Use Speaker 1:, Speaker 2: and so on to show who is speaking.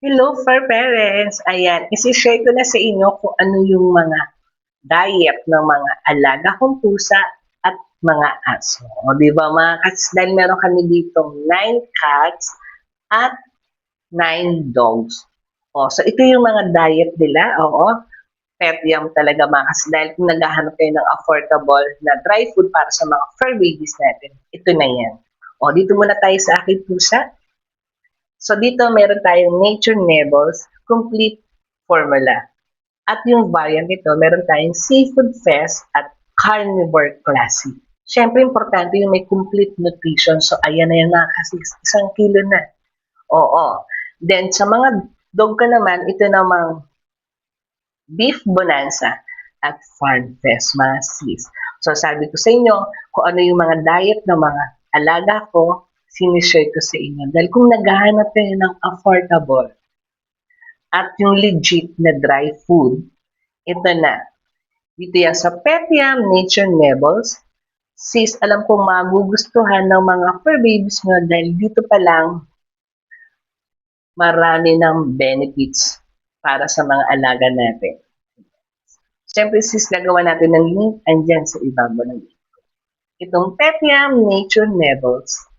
Speaker 1: Hello, Fur Parents! Ayan, isi-share ko na sa inyo kung ano yung mga diet ng mga alaga kong pusa at mga aso. O, di ba mga cats, dahil meron kami dito 9 cats at 9 dogs. O, so ito yung mga diet nila. Oo, pet yum talaga mga cats. Dahil kung naghahanap kayo ng affordable na dry food para sa mga fur babies natin, ito na yan. O, dito muna tayo sa aking pusa. So dito meron tayong Nature Nibbles Complete Formula. At yung variant nito, meron tayong Seafood Fest at Carnivore Classic. Siyempre, importante yung may complete nutrition. So, ayan na yan mga kasi 1 kilo na. Oo. Then, sa mga dog ka naman, ito namang Beef Bonanza at Farm Fest, mga sis. So, sabi ko sa inyo, kung ano yung mga diet ng mga alaga ko, sinishare ko sa inyo. Dahil kung naghahanap kayo ng affordable at yung legit na dry food, ito na. Dito yan sa Petiam Nature Nibbles. Sis, alam kong magugustuhan ng mga fur babies nyo dahil dito pa lang marami ng benefits para sa mga alaga natin. Siyempre sis, gagawa natin ng link andyan sa ibabaw ng itong Petiam Nature Nibbles.